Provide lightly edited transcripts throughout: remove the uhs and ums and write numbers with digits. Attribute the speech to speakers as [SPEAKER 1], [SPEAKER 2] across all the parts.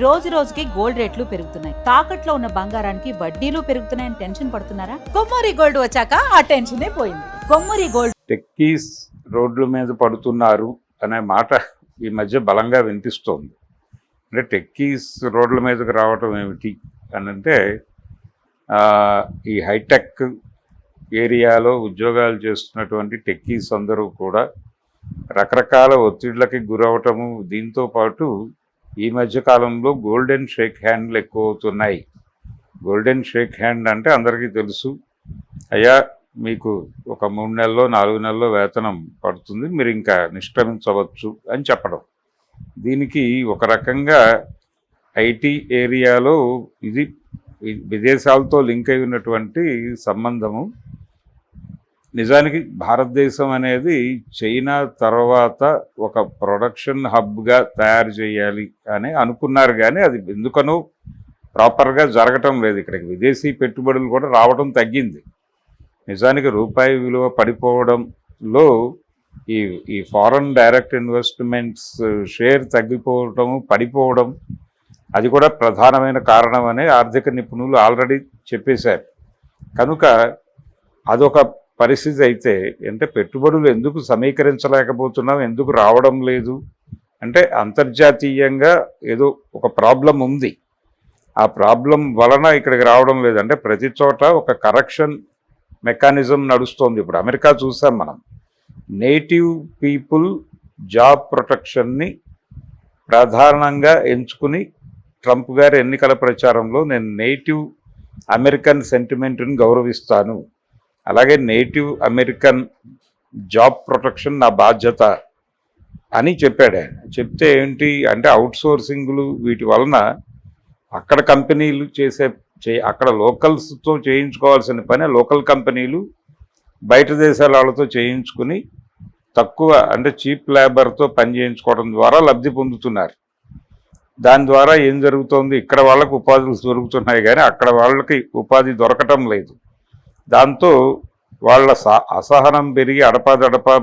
[SPEAKER 1] రోజు రోజుకి గోల్డ్ రేట్లు పెరుగుతున్నాయి. తాకట్లో ఉన్న బంగారానికి వడ్డీలు పెరుగుతున్నాయని టెన్షన్ పడుతున్నారా? కొమ్మూరి గోల్డ్ వచ్చాక ఆ టెన్షనే పోయింది. కొమ్మూరి గోల్డ్.
[SPEAKER 2] టెక్కీస్ రోడ్ల మీద పడుతున్నారు అనే మాట ఈ మధ్య బలంగా వినిపిస్తోంది. అంటే టెక్కీస్ రోడ్ల మీదకి రావటం ఏమిటి అని అంటే, ఈ హైటెక్ ఏరియాలో ఉద్యోగాలు చేస్తున్నటువంటి టెక్కీస్ అందరూ కూడా రకరకాల ఒత్తిళ్లకి గురవటము. దీంతో పాటు ఈ మధ్య కాలంలో గోల్డెన్ షేక్ హ్యాండ్లు ఎక్కువ అవుతున్నాయి. గోల్డెన్ షేక్ హ్యాండ్ అంటే అందరికీ తెలుసు, అయ్యా మీకు ఒక 3 నెలల్లో 4 నెలల్లో వేతనం పడుతుంది, మీరు ఇంకా నిష్క్రమించవచ్చు అని చెప్పడం. దీనికి ఒక రకంగా ఐటీ ఏరియాలో ఇది విదేశాలతో లింక్ అయి ఉన్నటువంటి సంబంధము. నిజానికి భారతదేశం అనేది చైనా తర్వాత ఒక ప్రొడక్షన్ హబ్గా తయారు చేయాలి అని అనుకున్నారు, కానీ అది ఎందుకనో ప్రాపర్గా జరగటం లేదు. ఇక్కడికి విదేశీ పెట్టుబడులు కూడా రావడం తగ్గింది. నిజానికి రూపాయి విలువ పడిపోవడంలో ఈ ఫారెన్ డైరెక్ట్ ఇన్వెస్ట్మెంట్స్ షేర్ తగ్గిపోవడం, పడిపోవడం, అది కూడా ప్రధానమైన కారణం అని ఆర్థిక నిపుణులు ఆల్రెడీ చెప్పేశారు. కనుక అదొక పరిస్థితి. అయితే అంటే పెట్టుబడులు ఎందుకు సమీకరించలేకపోతున్నాం, ఎందుకు రావడం లేదు అంటే అంతర్జాతీయంగా ఏదో ఒక ప్రాబ్లం ఉంది. ఆ ప్రాబ్లం వలన ఇక్కడికి రావడం లేదు. అంటే ప్రతి చోట ఒక కరెక్షన్ మెకానిజం నడుస్తోంది. ఇప్పుడు అమెరికా చూసాం మనం, నేటివ్ పీపుల్ జాబ్ ప్రొటెక్షన్ని ప్రధానంగా ఎంచుకుని ట్రంప్ గారి ఎన్నికల ప్రచారంలో నేను నేటివ్ అమెరికన్ సెంటిమెంట్ని గౌరవిస్తాను, అలాగే నేటివ్ అమెరికన్ జాబ్ ప్రొటెక్షన్ నా బాధ్యత అని చెప్పాడు ఆయన. చెప్తే ఏంటి అంటే అవుట్సోర్సింగ్లు వీటి వలన అక్కడ కంపెనీలు అక్కడ లోకల్స్తో చేయించుకోవాల్సిన పని లోకల్ కంపెనీలు బయట దేశాల వాళ్ళతో చేయించుకుని తక్కువ అంటే చీప్ లేబర్తో పని చేయించుకోవడం ద్వారా లబ్ధి పొందుతున్నారు. దాని ద్వారా ఏం జరుగుతోంది, ఇక్కడ వాళ్ళకి ఉపాధులు దొరుకుతున్నాయి కానీ అక్కడ వాళ్ళకి ఉపాధి దొరకటం లేదు. దాంతో వాళ్ళ అసహనం పెరిగి అడపాదడపా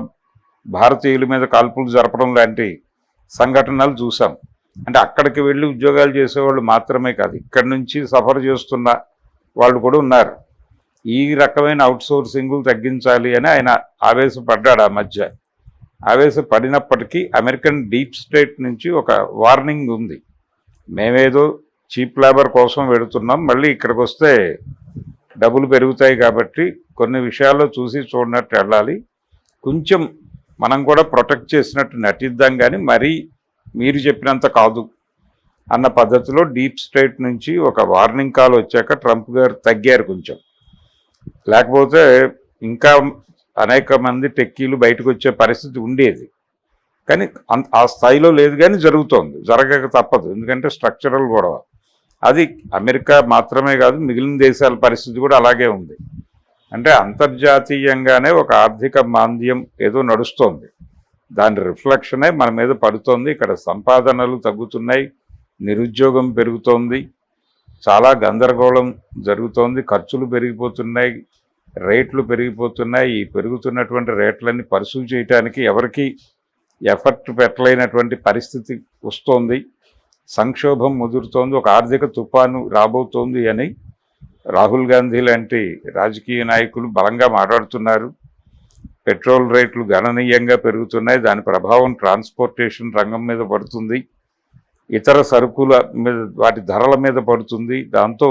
[SPEAKER 2] భారతీయుల మీద కాల్పులు జరపడం లాంటి సంఘటనలు చూసాం. అంటే అక్కడికి వెళ్ళి ఉద్యోగాలు చేసేవాళ్ళు మాత్రమే కాదు, ఇక్కడి నుంచి సఫర్ చేస్తున్న వాళ్ళు కూడా ఉన్నారు. ఈ రకమైన అవుట్సోర్సింగ్లు తగ్గించాలి అని ఆయన ఆవేశపడ్డాడు. ఆ మధ్య ఆవేశపడినప్పటికీ అమెరికన్ డీప్ స్టేట్ నుంచి ఒక వార్నింగ్ ఉంది, మేమేదో చీప్ లేబర్ కోసం వెళుతున్నాం, మళ్ళీ ఇక్కడికి వస్తే డబ్బులు పెరుగుతాయి కాబట్టి కొన్ని విషయాల్లో చూసి చూడనట్టు వెళ్ళాలి, కొంచెం మనం కూడా ప్రొటెక్ట్ చేసినట్టు నటిద్దాం కానీ మరీ మీరు చెప్పినంత కాదు అన్న పద్ధతిలో డీప్ స్టేట్ నుంచి ఒక వార్నింగ్ కాల్ వచ్చాక ట్రంప్ గారు తగ్గారు కొంచెం. లేకపోతే ఇంకా అనేక మంది టెక్కీలు బయటకు వచ్చే పరిస్థితి ఉండేది, కానీ ఆ స్థాయిలో లేదు. కానీ జరుగుతోంది, జరగక తప్పదు, ఎందుకంటే స్ట్రక్చరల్ గొడవ. అది అమెరికా మాత్రమే కాదు, మిగిలిన దేశాల పరిస్థితి కూడా అలాగే ఉంది. అంటే అంతర్జాతీయంగానే ఒక ఆర్థిక మాంద్యం ఏదో నడుస్తోంది, దాని రిఫ్లెక్షనే మన మీద పడుతోంది. ఇక్కడ సంపాదనలు తగ్గుతున్నాయి, నిరుద్యోగం పెరుగుతోంది, చాలా గందరగోళం జరుగుతోంది, ఖర్చులు పెరిగిపోతున్నాయి, రేట్లు పెరిగిపోతున్నాయి. ఈ పెరుగుతున్నటువంటి రేట్లన్నీ పర్సూ చేయడానికి ఎవరికి ఎఫర్ట్ పెట్టలేనటువంటి పరిస్థితి వస్తోంది. సంక్షోభం ముదురుతోంది, ఒక ఆర్థిక తుఫాను రాబోతోంది అని రాహుల్ గాంధీ లాంటి రాజకీయ నాయకులు బలంగా మాట్లాడుతున్నారు. పెట్రోల్ రేట్లు గణనీయంగా పెరుగుతున్నాయి, దాని ప్రభావం ట్రాన్స్పోర్టేషన్ రంగం మీద పడుతుంది, ఇతర సరుకుల మీద వాటి ధరల మీద పడుతుంది. దాంతో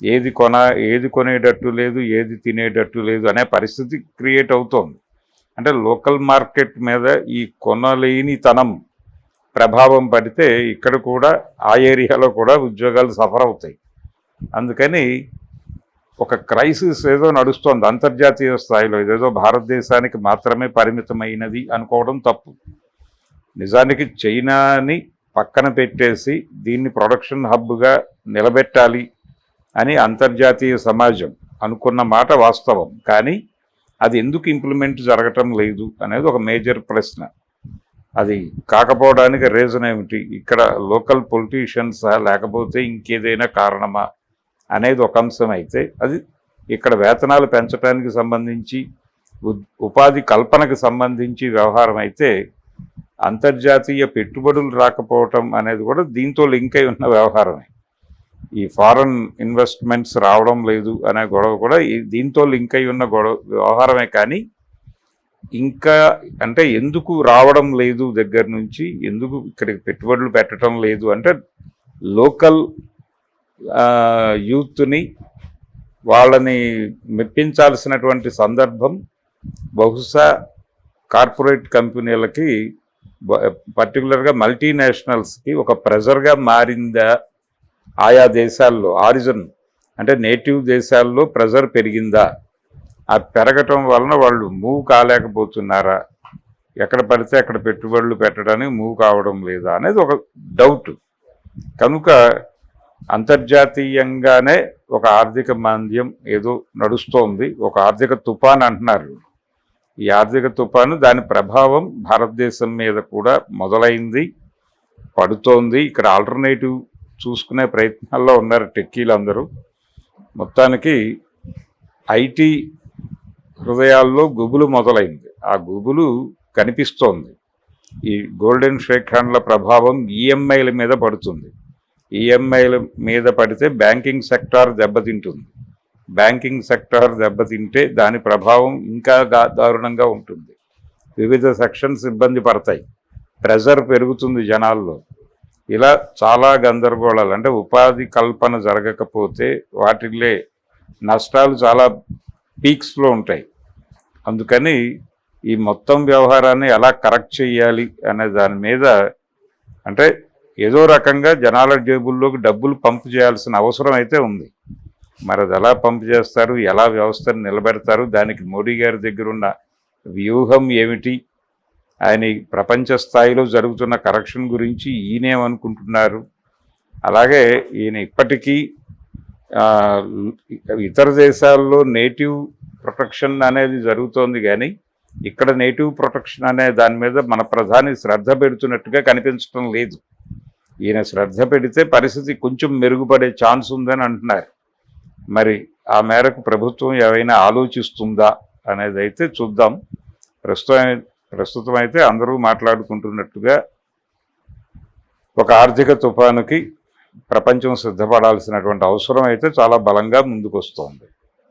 [SPEAKER 2] ఏది కొనేటట్టు లేదు, ఏది తినేటట్టు లేదు అనే పరిస్థితి క్రియేట్ అవుతోంది. అంటే లోకల్ మార్కెట్ మీద ఈ కొనలేనితనం ప్రభావం పడితే ఇక్కడ కూడా ఆ ఏరియాలో కూడా ఉద్యోగాలు సఫర్ అవుతాయి. అందుకని ఒక క్రైసిస్ ఏదో నడుస్తోంది అంతర్జాతీయ స్థాయిలో. ఇదేదో భారతదేశానికి మాత్రమే పరిమితమైనది అనుకోవడం తప్పు. నిజానికి చైనాని పక్కన పెట్టేసి దీన్ని ప్రొడక్షన్ హబ్గా నిలబెట్టాలి అని అంతర్జాతీయ సమాజం అనుకున్న మాట వాస్తవం, కానీ అది ఎందుకు ఇంప్లిమెంట్ జరగటం లేదు అనేది ఒక మేజర్ ప్రశ్న. అది కాకపోవడానికి రీజన్ ఏమిటి, ఇక్కడ లోకల్ పొలిటీషియన్సా లేకపోతే ఇంకేదైనా కారణమా అనేది ఒక అంశం అయితే, అది ఇక్కడ వేతనాలు పెంచడానికి సంబంధించి ఉపాధి కల్పనకు సంబంధించి వ్యవహారం అయితే అంతర్జాతీయ పెట్టుబడులు రాకపోవటం అనేది కూడా దీంతో లింక్ అయి ఉన్న వ్యవహారమే. ఈ ఫారెన్ ఇన్వెస్ట్మెంట్స్ రావడం లేదు అనే గొడవ కూడా దీంతో లింక్ అయి ఉన్న వ్యవహారమే. కానీ ఇంకా అంటే ఎందుకు రావడం లేదు దగ్గర నుంచి, ఎందుకు ఇక్కడికి పెట్టుబడులు పెట్టడం లేదు అంటే లోకల్ యూత్ని వాళ్ళని మెప్పించాల్సినటువంటి సందర్భం బహుశా కార్పొరేట్ కంపెనీలకి, పర్టికులర్గా మల్టీనేషనల్స్కి ఒక ప్రెజర్గా మారిందా? ఆయా దేశాల్లో ఆరిజిన్ అంటే నేటివ్ దేశాల్లో ప్రెజర్ పెరిగిందా? ఆ పెరగటం వలన వాళ్ళు మూవ్ కాలేకపోతున్నారా? ఎక్కడ పడితే అక్కడ పెట్టుబడులు పెట్టడానికి మూవ్ కావడం లేదా అనేది ఒక డౌట్. కనుక అంతర్జాతీయంగానే ఒక ఆర్థిక మాంద్యం ఏదో నడుస్తోంది, ఒక ఆర్థిక తుఫాన్ అంటున్నారు. ఈ ఆర్థిక తుఫాను దాని ప్రభావం భారతదేశం మీద కూడా మొదలైంది, పడుతోంది. ఇక్కడ ఆల్టర్నేటివ్ చూసుకునే ప్రయత్నాల్లో ఉన్నారు టెక్కీలందరూ. మొత్తానికి ఐటీ హృదయాల్లో గుబులు మొదలైంది. ఆ గుబులు కనిపిస్తోంది. ఈ గోల్డెన్ షేక్ హ్యాండ్ల ప్రభావం ఈఎంఐల మీద పడుతుంది. ఈఎంఐల మీద పడితే బ్యాంకింగ్ సెక్టార్ దెబ్బతింటుంది. బ్యాంకింగ్ సెక్టార్ దెబ్బతింటే దాని ప్రభావం ఇంకా దారుణంగా ఉంటుంది. వివిధ సెక్షన్స్ ఇబ్బంది పడతాయి, ప్రెజర్ పెరుగుతుంది జనాల్లో. ఇలా చాలా గందరగోళాలు. అంటే ఉపాధి కల్పన జరగకపోతే వాటిల్లే నష్టాలు చాలా పీక్స్లో ఉంటాయి. అందుకని ఈ మొత్తం వ్యవహారాన్ని ఎలా కరెక్ట్ చేయాలి అనే దాని మీద అంటే ఏదో రకంగా జనాల జేబుల్లోకి డబ్బులు పంపు చేయాల్సిన అవసరం అయితే ఉంది. మరి అది ఎలా పంపు చేస్తారు, ఎలా వ్యవస్థను నిలబెడతారు, దానికి మోడీ గారి దగ్గర ఉన్న వ్యూహం ఏమిటి, ఆయన ప్రపంచ స్థాయిలో జరుగుతున్న కరెక్షన్ గురించి ఈయనేమనుకుంటున్నారు. అలాగే ఈయన ఇప్పటికీ ఇతర దేశాల్లో నేటివ్ ప్రొటెక్షన్ అనేది జరుగుతోంది, కానీ ఇక్కడ నేటివ్ ప్రొటెక్షన్ అనే దాని మీద మన ప్రధాని శ్రద్ధ పెడుతున్నట్టుగా కనిపించడం లేదు. ఈయన శ్రద్ధ పెడితే పరిస్థితి కొంచెం మెరుగుపడే ఛాన్స్ ఉందని అంటున్నారు. మరి ఆ మేరకు ప్రభుత్వం ఏవైనా ఆలోచిస్తుందా అనేది అయితే చూద్దాం. ప్రస్తుతం అయితే అందరూ మాట్లాడుకుంటున్నట్టుగా ఒక ఆర్థిక తుఫానుకి ప్రపంచం సిద్ధపడాల్సినటువంటి అవసరం అయితే చాలా బలంగా ముందుకు వస్తోంది.